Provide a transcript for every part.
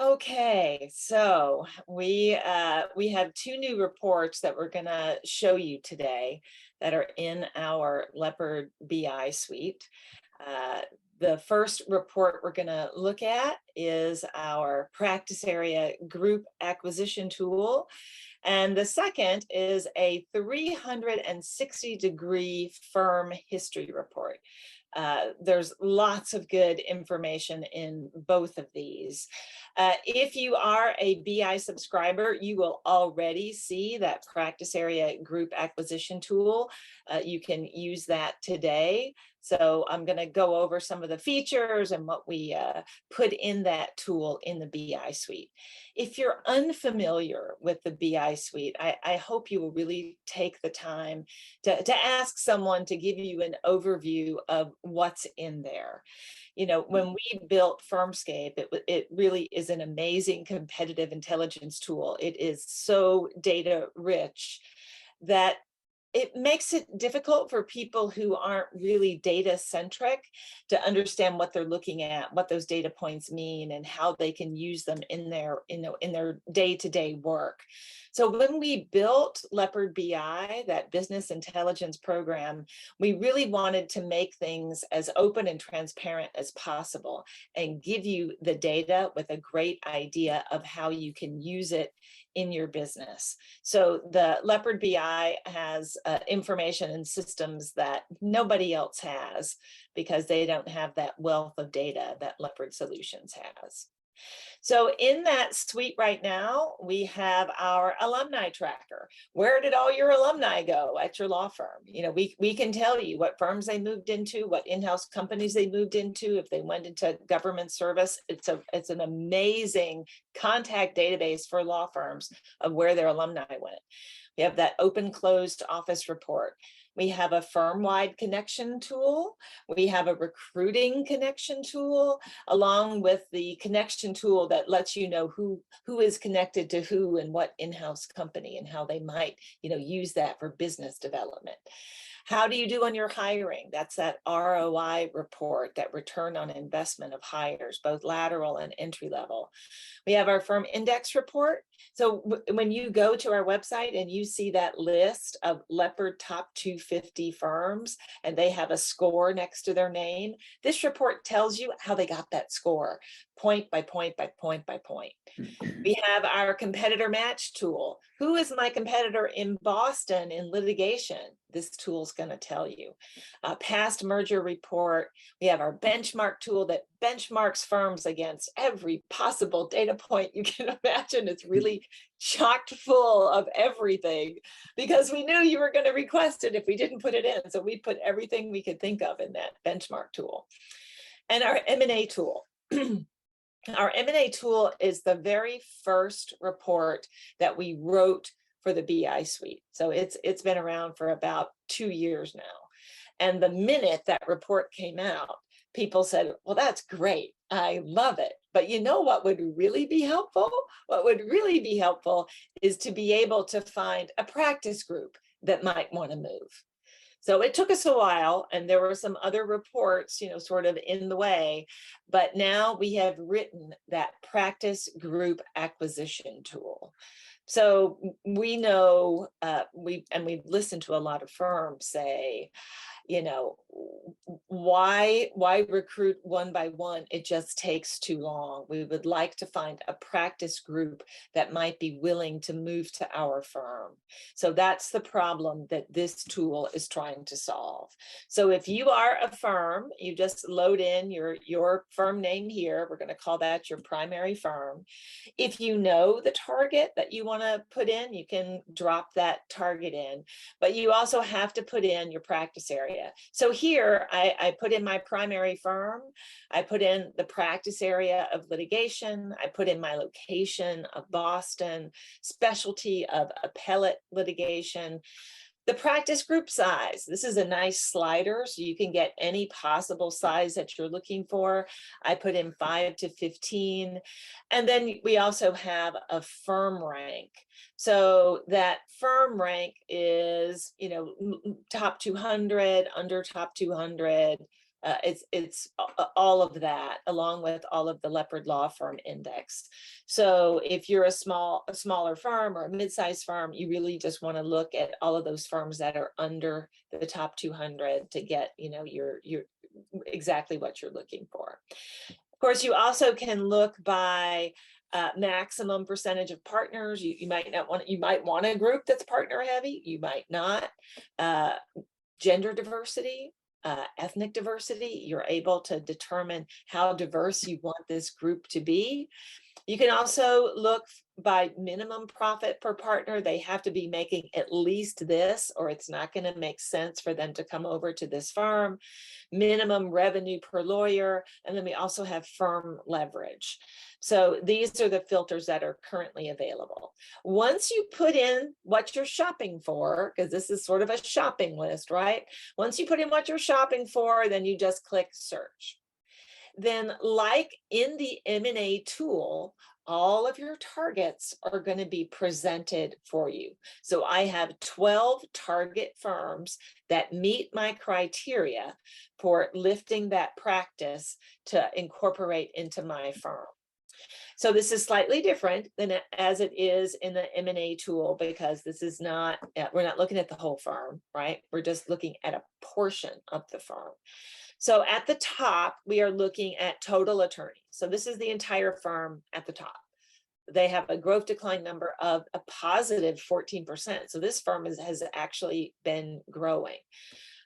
Okay, so we have two new reports that we're going to show you today that are in our Leopard BI suite. Uh, the first report we're going to look at is our practice area group acquisition tool. And the second is a 360-degree firm history report. There's lots of good information in both of these. If you are a BI subscriber, you will already see that practice area group acquisition tool. You can use that today. So I'm going to go over some of the features and what we put in that tool in the BI suite. If you're unfamiliar with the BI suite, I hope you will really take the time to ask someone to give you an overview of what's in there. You know, when we built firmscape, it really is an amazing competitive intelligence tool. It is so data rich that it makes it difficult for people who aren't really data centric to understand what they're looking at, what those data points mean, and how they can use them in their day-to-day work. So when we built Leopard BI, that business intelligence program, we really wanted to make things as open and transparent as possible and give you the data with a great idea of how you can use it in your business. So the Leopard BI has information and systems that nobody else has because they don't have that wealth of data that Leopard Solutions has. So in that suite right now, we have our alumni tracker. Where did all your alumni go at your law firm? You know, we can tell you what firms they moved into, what in-house companies they moved into, if they went into government service. It's an amazing contact database for law firms of where their alumni went. We have that open closed office report. We have a firm-wide connection tool. We have a recruiting connection tool, along with the connection tool that lets you know who is connected to who and what in-house company and how they might, use that for business development. How do you do on your hiring? That's that ROI report, that return on investment of hires, both lateral and entry level. We have our firm index report. So when you go to our website and you see that list of Leopard top 250 firms and they have a score next to their name, this report tells you how they got that score, point by point by point by point. We have our competitor match tool. Who is my competitor in Boston in litigation? This tool is going to tell you. Past merger report. We have our benchmark tool that benchmarks firms against every possible data point you can imagine. It's really chock full of everything because we knew you were going to request it if we didn't put it in. So we put everything we could think of in that benchmark tool. And our M&A tool. Our M&A tool is the very first report that we wrote for the BI suite. So it's been around for about 2 years now. And the minute that report came out, people said, well, that's great. I love it. But you know what would really be helpful? What would really be helpful is to be able to find a practice group that might want to move. So it took us a while, and there were some other reports, sort of in the way, but now we have written that practice group acquisition tool. So we know, we've listened to a lot of firms say, why recruit one by one? It just takes too long. We would like to find a practice group that might be willing to move to our firm. So that's the problem that this tool is trying to solve. So if you are a firm, you just load in your firm name here. We're going to call that your primary firm. If you know the target that you want to put in, you can drop that target in, but you also have to put in your practice area. So here I put in my primary firm, I put in the practice area of litigation, I put in my location of Boston, specialty of appellate litigation. The practice group size, this is a nice slider, so you can get any possible size that you're looking for. I put in 5 to 15. And then we also have a firm rank. So that firm rank is, top 200, under top 200, It's all of that, along with all of the Leopard Law Firm Index. So if you're a smaller firm or a mid-sized firm, you really just want to look at all of those firms that are under the top 200 to get, your exactly what you're looking for. Of course, you also can look by maximum percentage of partners. You might not want, you might want a group that's partner heavy, you might not. Gender diversity, ethnic diversity, you're able to determine how diverse you want this group to be. You can also look by minimum profit per partner. They have to be making at least this, or it's not going to make sense for them to come over to this firm. Minimum revenue per lawyer. And then we also have firm leverage. So these are the filters that are currently available. Once you put in what you're shopping for, because this is sort of a shopping list, right? Once you put in what you're shopping for, then you just click search. Then, like in the M&A tool, all of your targets are going to be presented for you. So I have 12 target firms that meet my criteria for lifting that practice to incorporate into my firm. So this is slightly different than as it is in the M&A tool, because this is not, we're not looking at the whole firm, right? We're just looking at a portion of the firm. So at the top, we are looking at total attorneys. So this is the entire firm at the top. They have a growth decline number of a positive 14%. So this firm has actually been growing.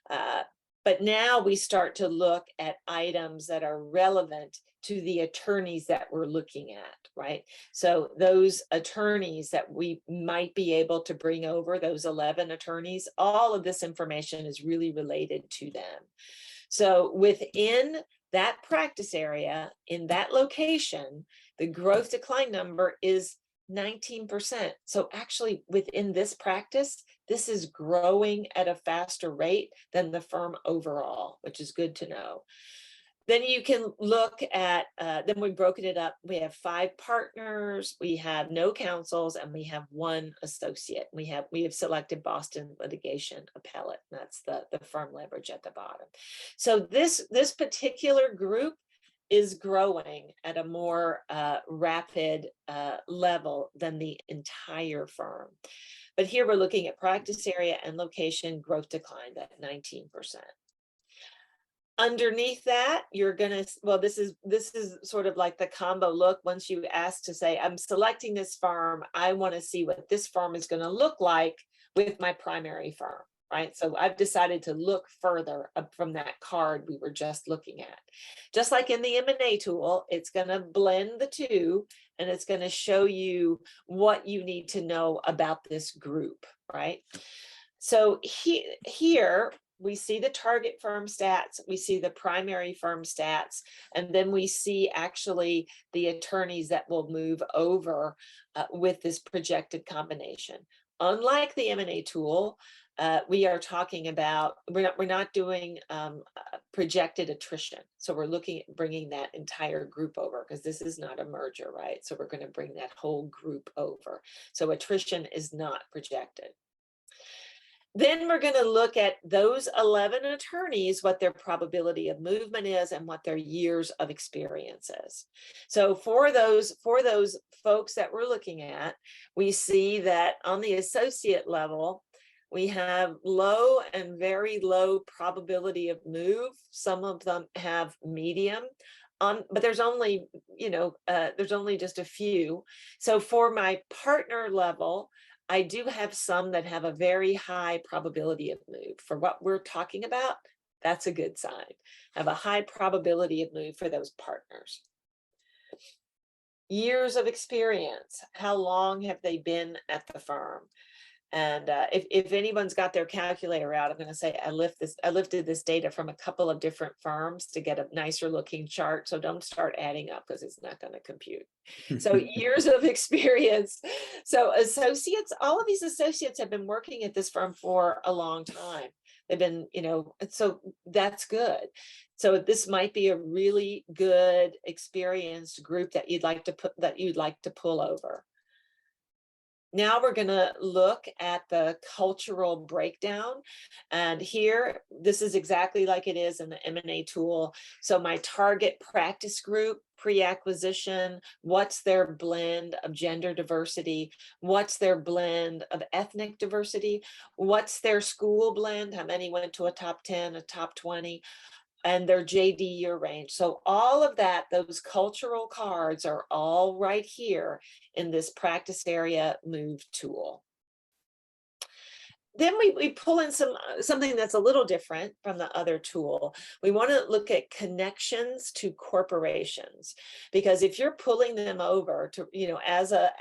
But now we start to look at items that are relevant to the attorneys that we're looking at, right? So those attorneys that we might be able to bring over, those 11 attorneys, all of this information is really related to them. So within that practice area, in that location, the growth decline number is 19%. So actually within this practice, this is growing at a faster rate than the firm overall, which is good to know. Then you can look at, then we've broken it up. We have 5 partners, we have no counsels, and we have 1 associate. We have selected Boston Litigation Appellate. That's the firm leverage at the bottom. So this particular group is growing at a more rapid level than the entire firm. But here we're looking at practice area and location growth decline at 19%. Underneath that, you're gonna, well, this is sort of like the combo look. Once you ask to say, I'm selecting this firm, I want to see what this firm is going to look like with my primary firm, right? So I've decided to look further up from that card we were just looking at. Just like in the M&A tool, it's going to blend the two, and it's going to show you what you need to know about this group, right? So here we see the target firm stats, we see the primary firm stats, and then we see actually the attorneys that will move over with this projected combination. Unlike the M&A tool, we are talking about, we're not doing projected attrition. So we're looking at bringing that entire group over, because this is not a merger, right? So we're going to bring that whole group over. So attrition is not projected. Then we're going to look at those 11 attorneys, what their probability of movement is and what their years of experience is. So for those folks that we're looking at, we see that on the associate level, we have low and very low probability of move. Some of them have medium. But there's only, there's only just a few. So for my partner level, I do have some that have a very high probability of move. For what we're talking about, that's a good sign. Have a high probability of move for those partners. Years of experience. How long have they been at the firm? And if anyone's got their calculator out, I'm going to say I lifted this data from a couple of different firms to get a nicer looking chart. So don't start adding up, because it's not going to compute. So years of experience. So associates, all of these associates have been working at this firm for a long time. They've been, so that's good. So this might be a really good experienced group that you'd like to pull over. Now we're going to look at the cultural breakdown. And here, this is exactly like it is in the M&A tool. So my target practice group, pre-acquisition, what's their blend of gender diversity, what's their blend of ethnic diversity, what's their school blend, how many went to a top 10, a top 20, and their JD year range. So all of that, those cultural cards are all right here in this practice area move tool. Then we pull in something that's a little different from the other tool. We want to look at connections to corporations, because if you're pulling them over to, as a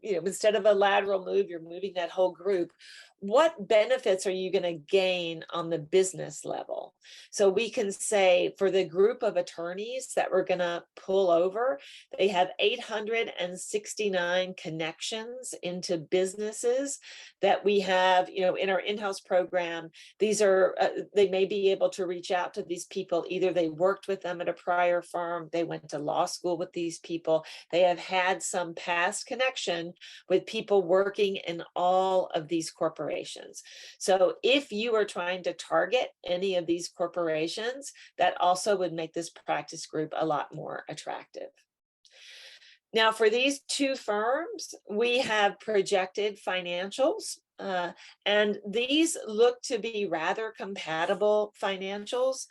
instead of a lateral move, you're moving that whole group. What benefits are you going to gain on the business level? So we can say for the group of attorneys that we're going to pull over, they have 869 connections into businesses that we have, in our in-house program. These are, they may be able to reach out to these people. Either they worked with them at a prior firm, they went to law school with these people, they have had some past connection with people working in all of these corporations. So if you are trying to target any of these corporations, that also would make this practice group a lot more attractive. Now, for these two firms, we have projected financials, and these look to be rather compatible financials.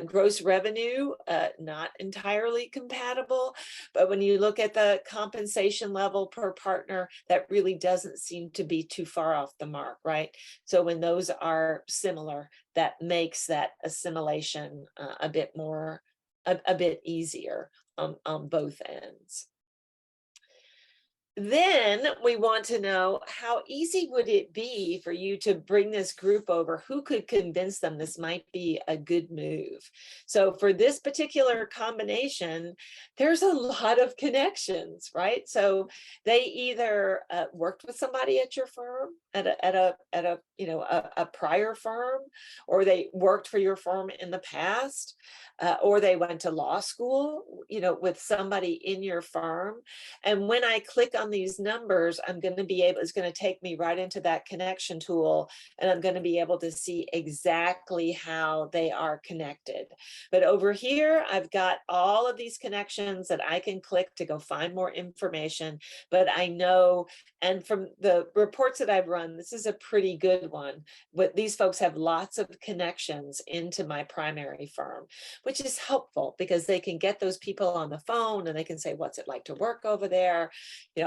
Gross revenue, not entirely compatible, but when you look at the compensation level per partner, that really doesn't seem to be too far off the mark, right? So when those are similar, that makes that assimilation a bit easier on both ends. Then we want to know, how easy would it be for you to bring this group over? Who could convince them this might be a good move? So for this particular combination, there's a lot of connections, right? So they either worked with somebody at your firm, at a prior firm, or they worked for your firm in the past, or they went to law school, with somebody in your firm. And when I click on these numbers, it's going to take me right into that connection tool, and I'm going to be able to see exactly how they are connected. But over here, I've got all of these connections that I can click to go find more information. But I know, and from the reports that I've run, this is a pretty good one. But these folks have lots of connections into my primary firm, which is helpful because they can get those people on the phone and they can say, what's it like to work over there?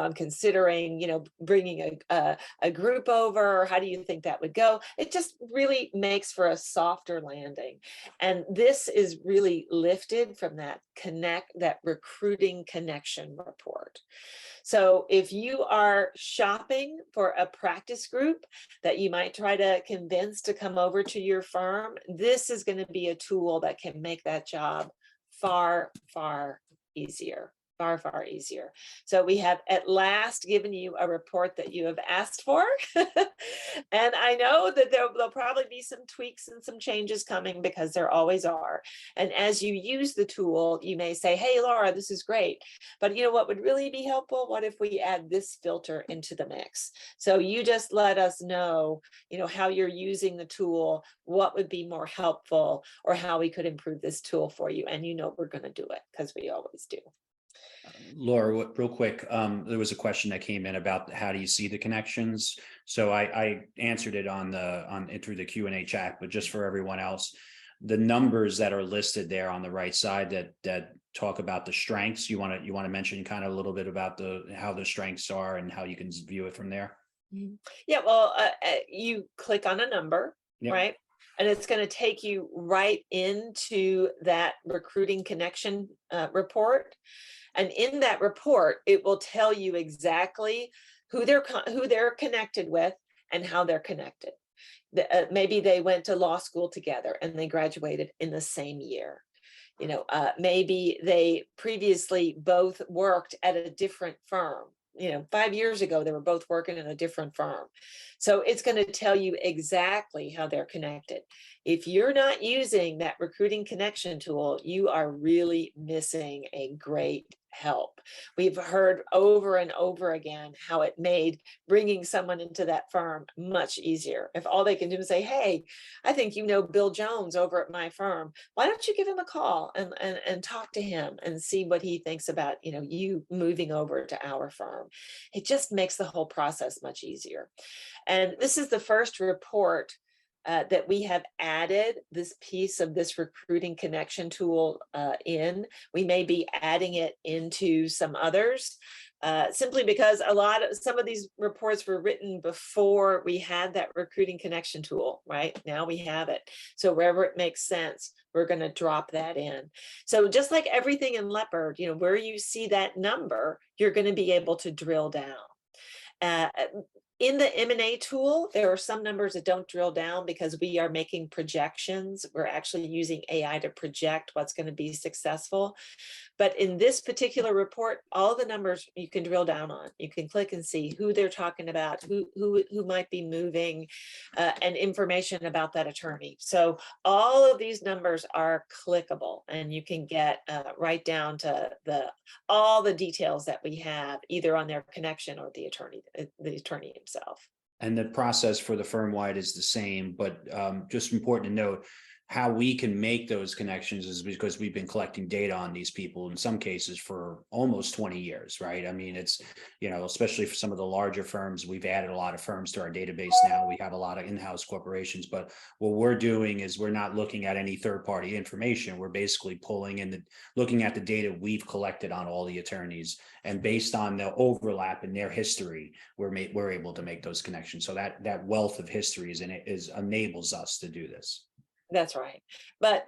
I'm considering, bringing a group over. How do you think that would go? It just really makes for a softer landing. And this is really lifted from that recruiting connection report. So if you are shopping for a practice group that you might try to convince to come over to your firm, this is going to be a tool that can make that job far, far easier. Far, far easier. So we have at last given you a report that you have asked for. And I know that there'll probably be some tweaks and some changes coming, because there always are. And as you use the tool, you may say, hey, Laura, this is great. But what would really be helpful? What if we add this filter into the mix? So you just let us know, how you're using the tool, what would be more helpful, or how we could improve this tool for you. And we're going to do it, because we always do. Laura, real quick, there was a question that came in about how do you see the connections? So I answered it through the Q&A chat, but just for everyone else, the numbers that are listed there on the right side that talk about the strengths, you want to mention kind of a little bit about how the strengths are and how you can view it from there? Yeah, well, you click on a number, Yep. right? And it's going to take you right into that recruiting connection report. And in that report, it will tell you exactly who they're connected with and how they're connected. Maybe they went to law school together and they graduated in the same year. Maybe they previously both worked at a different firm. 5 years ago, they were both working in a different firm. So it's going to tell you exactly how they're connected. If you're not using that recruiting connection tool, you are really missing a great help. We've heard over and over again how it made bringing someone into that firm much easier. If all they can do is say, hey, I think you know Bill Jones over at my firm. Why don't you give him a call and talk to him and see what he thinks about, you moving over to our firm. It just makes the whole process much easier. And this is the first report that we have added this piece of this recruiting connection tool in. We may be adding it into some others. Simply because some of these reports were written before we had that recruiting connection tool, right? Now we have it. So wherever it makes sense, we're going to drop that in. So just like everything in Leopard, where you see that number, you're going to be able to drill down. In the M&A tool, there are some numbers that don't drill down because we are making projections. We're actually using AI to project what's going to be successful. But in this particular report, all the numbers you can drill down on. You can click and see who they're talking about, who might be moving, and information about that attorney. So all of these numbers are clickable, and you can get right down to all the details that we have, either on their connection or the attorney himself. And the process for the firm-wide is the same, but just important to note, how we can make those connections is because we've been collecting data on these people in some cases for almost 20 years, right? I mean, it's, especially for some of the larger firms, we've added a lot of firms to our database now. We have a lot of in-house corporations, but what we're doing is we're not looking at any third-party information. We're basically looking at the data we've collected on all the attorneys, and based on the overlap in their history, we're able to make those connections. So that wealth of history enables us to do this. That's right. But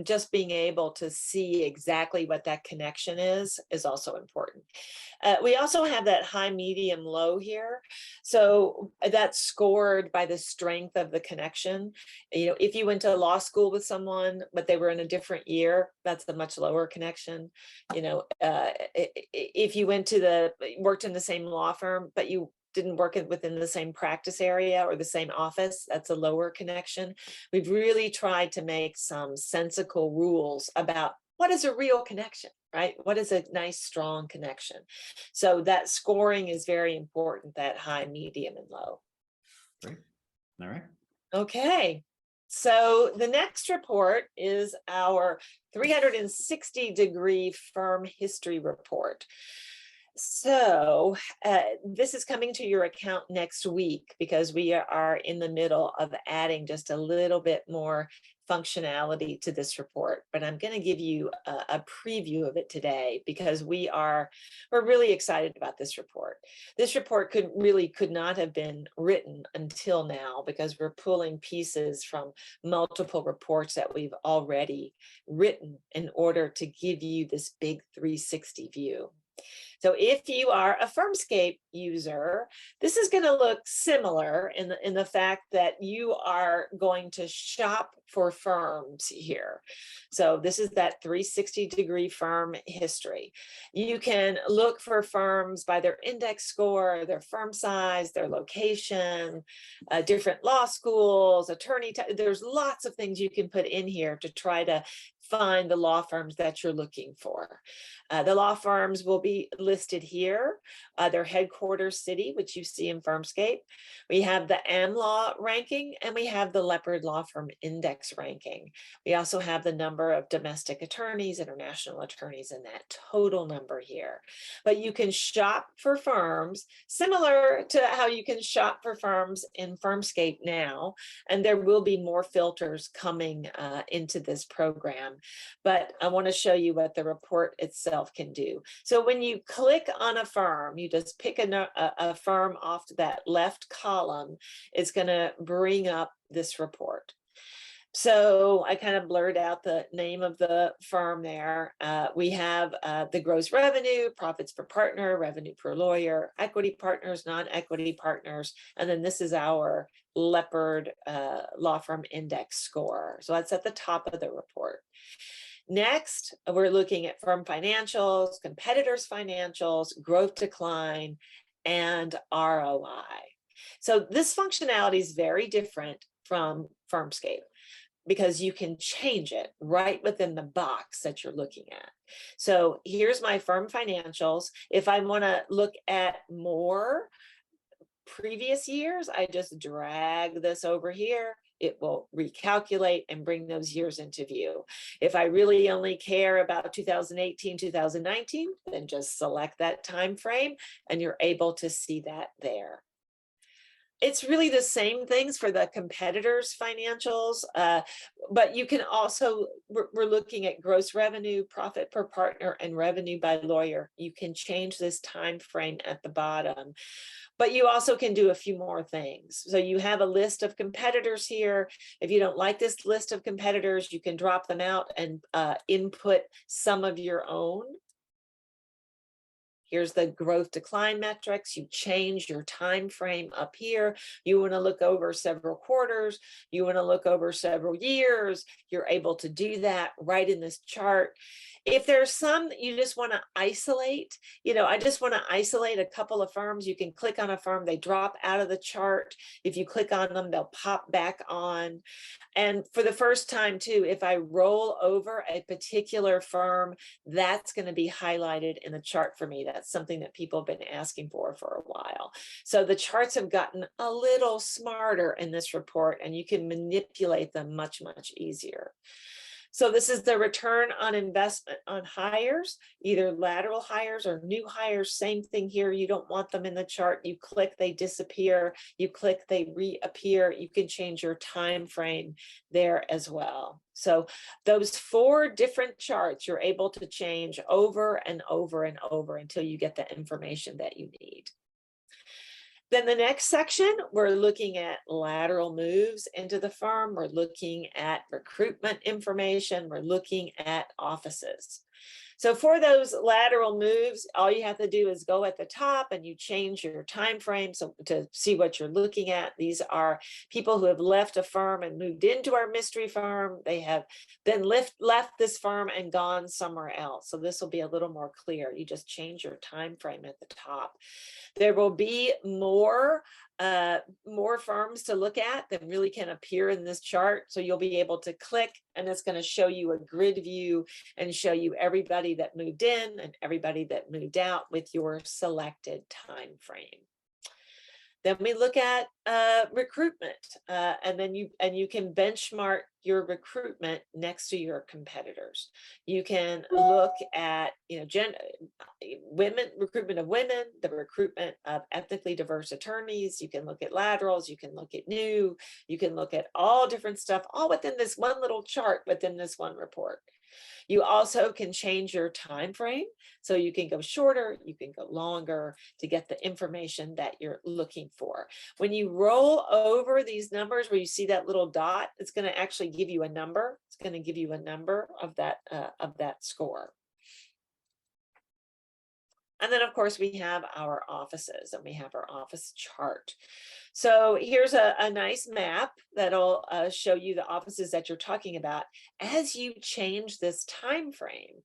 just being able to see exactly what that connection is also important. We also have that high, medium, low here. So that's scored by the strength of the connection. If you went to law school with someone, but they were in a different year, that's a much lower connection. If you worked in the same law firm, but you didn't work within the same practice area or the same office, that's a lower connection. We've really tried to make some sensical rules about what is a real connection, right? What is a nice, strong connection? So that scoring is very important, that high, medium, and low. Great. All right. Okay. So the next report is our 360-degree firm history report. So this is coming to your account next week because we are in the middle of adding just a little bit more functionality to this report, but I'm going to give you a preview of it today because we're really excited about this report. This report could not have been written until now because we're pulling pieces from multiple reports that we've already written in order to give you this big 360 view. So if you are a firmscape user, this is going to look similar in the fact that you are going to shop for firms here. So this is that 360-degree firm history. You can look for firms by their index score, their firm size, their location, different law schools, attorney type. There's lots of things you can put in here to try to find the law firms that you're looking for. The law firms will be listed here, their headquarters city, which you see in Firmscape. We have the AmLaw ranking, and we have the Leopard Law Firm Index ranking. We also have the number of domestic attorneys, international attorneys, and that total number here. But you can shop for firms similar to how you can shop for firms in Firmscape now, and there will be more filters coming into this program. But I want to show you what the report itself can do. So when you click on a firm, you just pick a firm off that left column, it's going to bring up this report. So I kind of blurred out the name of the firm there. We have the gross revenue, profits per partner, revenue per lawyer, equity partners, non-equity partners, and then this is our Leopard Law Firm Index score. So that's at the top of the report. Next, we're looking at firm financials, competitors' financials, growth decline, and ROI. So this functionality is very different from Firmscape. because you can change it right within the box that you're looking at. So here's my firm financials. If I want to look at more previous years, I just drag this over here. It will recalculate and bring those years into view. If I really only care about 2018, 2019, then just select that time frame and you're able to see that there. It's really the same things for the competitors' financials, but you can also, we're looking at gross revenue, profit per partner, and revenue by lawyer. You can change this time frame at the bottom. But you also can do a few more things. So you have a list of competitors here. If you don't like this list of competitors, you can drop them out and input some of your own. Here's the growth decline metrics. You change your time frame up here. You want to look over several quarters. You want to look over several years. You're able to do that right in this chart. If there's some that you just want to isolate, I just want to isolate a couple of firms. You can click on a firm, they drop out of the chart. If you click on them, they'll pop back on. And for the first time too, if I roll over a particular firm, that's going to be highlighted in the chart for me. That's something that people have been asking for a while. So the charts have gotten a little smarter in this report, and you can manipulate them much, much easier. So this is the return on investment on hires, either lateral hires or new hires. Same thing here. You don't want them in the chart. You click, they disappear. You click, they reappear. You can change your time frame there as well. So those 4 different charts you're able to change over and over and over until you get the information that you need. Then the next section, we're looking at lateral moves into the firm. We're looking at recruitment information. We're looking at offices. So for those lateral moves, all you have to do is go at the top and you change your time frame so to see what you're looking at. These are people who have left a firm and moved into our mystery firm. They have then left this firm and gone somewhere else. So this will be a little more clear. You just change your time frame at the top. There will be more firms to look at that really can appear in this chart. So you'll be able to click and it's going to show you a grid view and show you everybody that moved in and everybody that moved out with your selected time frame. Then we look at recruitment, and then you can benchmark your recruitment next to your competitors. You can look at recruitment of women, the recruitment of ethnically diverse attorneys. You can look at laterals. You can look at new. You can look at all different stuff, all within this one little chart within this one report. You also can change your time frame. So you can go shorter, you can go longer to get the information that you're looking for. When you roll over these numbers where you see that little dot, it's going to actually give you a number. It's going to give you a number of that score. And then, of course, we have our offices and we have our office chart. So here's a nice map that'll show you the offices that you're talking about. As you change this time frame,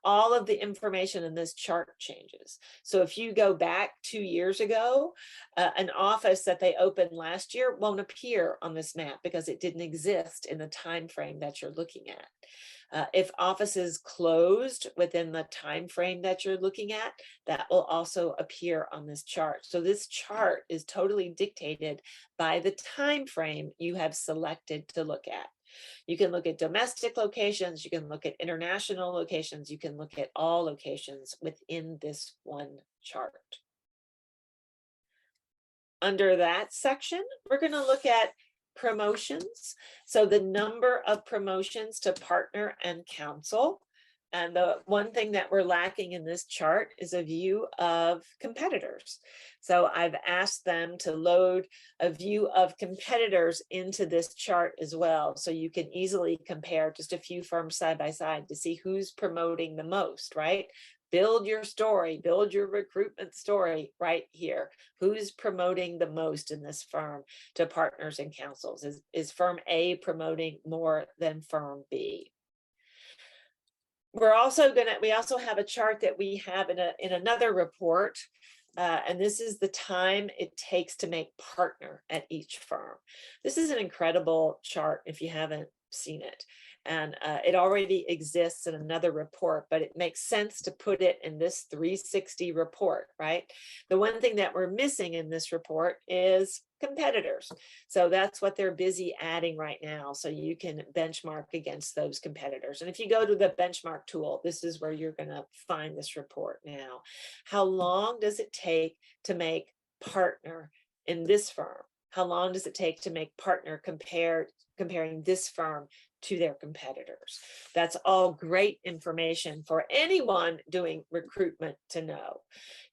all of the information in this chart changes. So if you go back 2 years ago, an office that they opened last year won't appear on this map because it didn't exist in the time frame that you're looking at. If offices closed within the time frame that you're looking at, that will also appear on this chart. So this chart is totally dictated by the time frame you have selected to look at. You can look at domestic locations, you can look at international locations, you can look at all locations within this one chart. Under that section, we're going to look at promotions. So the number of promotions to partner and counsel. And the one thing that we're lacking in this chart is a view of competitors. So I've asked them to load a view of competitors into this chart as well. So you can easily compare just a few firms side by side to see who's promoting the most, right? Build your story, build your recruitment story right here. Who's promoting the most in this firm to partners and counsels? Is firm A promoting more than firm B? We also have a chart that we have in another report, and this is the time it takes to make partner at each firm. This is an incredible chart if you haven't seen it. And it already exists in another report, but it makes sense to put it in this 360 report, right? The one thing that we're missing in this report is competitors. So that's what they're busy adding right now. So you can benchmark against those competitors. And if you go to the benchmark tool, this is where you're going to find this report now. How long does it take to make partner in this firm? How long does it take to make partner comparing this firm to their competitors? That's all great information for anyone doing recruitment to know.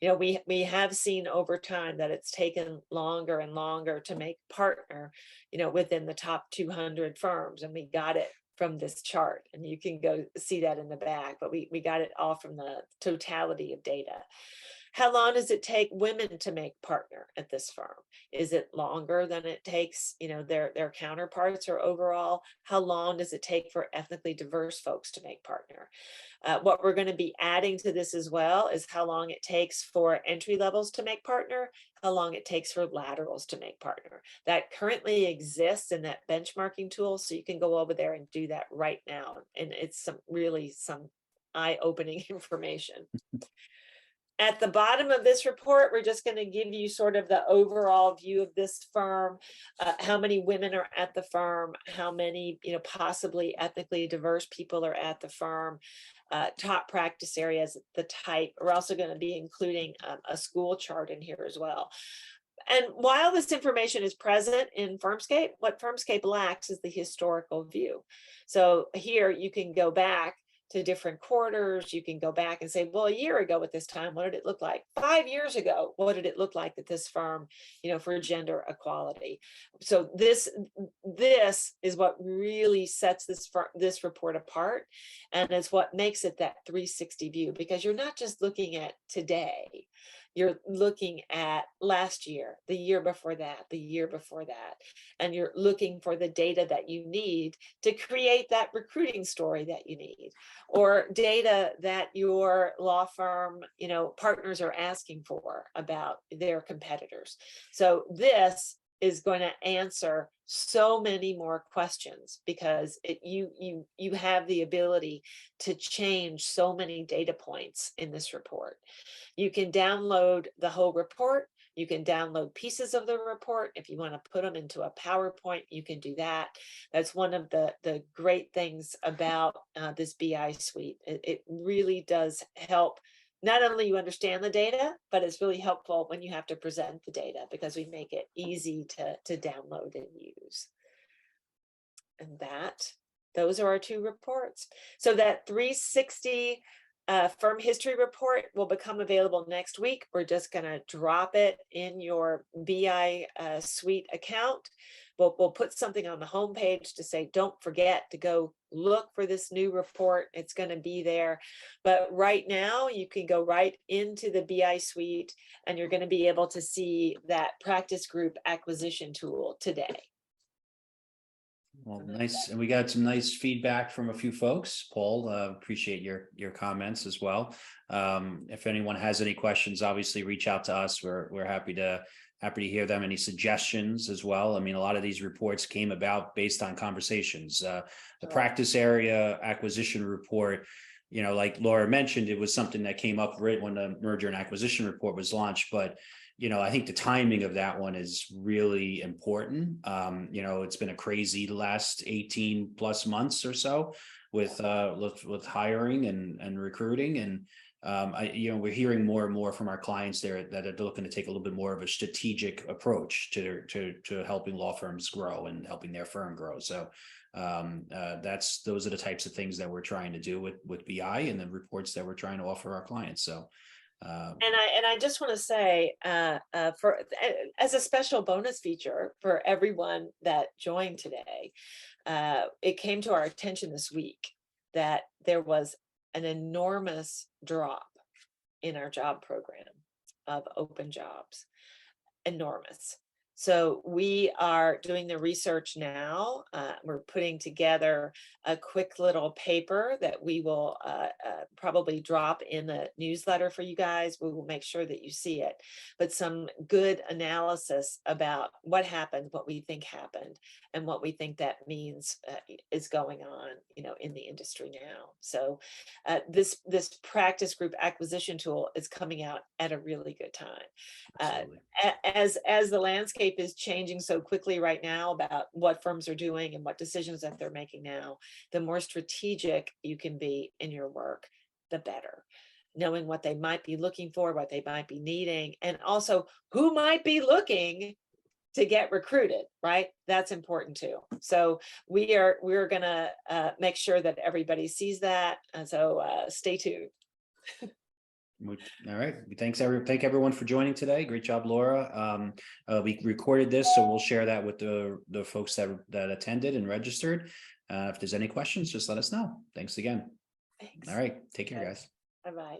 You know, we have seen over time that it's taken longer and longer to make partner, you know, within the top 200 firms, and we got it from this chart, and you can go see that in the back, but we got it all from the totality of data. How long does it take women to make partner at this firm? Is it longer than it takes, you know, their counterparts, or overall? How long does it take for ethnically diverse folks to make partner? What we're going to be adding to this as well is how long it takes for entry levels to make partner, how long it takes for laterals to make partner. That currently exists in that benchmarking tool, so you can go over there and do that right now. And it's really some eye-opening information. At the bottom of this report, we're just going to give you sort of the overall view of this firm, how many women are at the firm, how many, you know, possibly ethnically diverse people are at the firm, top practice areas, the type. We're also going to be including a school chart in here as well. And while this information is present in Firmscape, what Firmscape lacks is the historical view. So here you can go back to different quarters. You can go back and say, well, a year ago at this time, what did it look like? 5 years ago, what did it look like at this firm, you know, for gender equality? So this is what really sets this report apart, and it's what makes it that 360 view, because you're not just looking at today. You're looking at last year, the year before that, the year before that, and you're looking for the data that you need to create that recruiting story that you need, or data that your law firm, you know, partners are asking for about their competitors. So this is going to answer so many more questions, because you have the ability to change so many data points in this report. You can download the whole report. You can download pieces of the report. If you want to put them into a PowerPoint, you can do that. That's one of the great things about this BI suite. It really does help. Not only you understand the data, but it's really helpful when you have to present the data, because we make it easy to download and use. And those are our two reports. So that 360 firm history report will become available next week. We're just going to drop it in your BI suite account. We'll put something on the homepage to say, don't forget to go look for this new report. It's going to be there. But right now, you can go right into the BI suite, and you're going to be able to see that practice group acquisition tool today. Well, nice. And we got some nice feedback from a few folks. Paul, appreciate your comments as well. If anyone has any questions, obviously reach out to us. We're happy to hear them. Any suggestions as well. I mean, a lot of these reports came about based on conversations. The practice area acquisition report, you know, like Laura mentioned, it was something that came up right when the merger and acquisition report was launched. But you know, I think the timing of that one is really important. You know, it's been a crazy last 18 plus months or so with hiring and recruiting. And you know, we're hearing more and more from our clients there that are looking to take a little bit more of a strategic approach to helping law firms grow and helping their firm grow. So those are the types of things that we're trying to do with BI and the reports that we're trying to offer our clients. So and I just want to say, as a special bonus feature for everyone that joined today, it came to our attention this week that there was an enormous drop in our job program of open jobs. Enormous. So we are doing the research now. We're putting together a quick little paper that we will probably drop in the newsletter for you guys. We will make sure that you see it, but some good analysis about what happened, what we think happened, and what we think that means is going on, in the industry now. So this practice group acquisition tool is coming out at a really good time. Absolutely. As the landscape is changing so quickly right now about what firms are doing and what decisions that they're making now, the more strategic you can be in your work, the better. Knowing what they might be looking for, what they might be needing, and also who might be looking to get recruited, right? That's important too. So we're gonna make sure that everybody sees that. And so stay tuned. All right. Thank everyone for joining today. Great job, Laura. We recorded this, so we'll share that with the folks that attended and registered. If there's any questions, just let us know. Thanks again. Thanks. All right. Take care, guys. Bye-bye.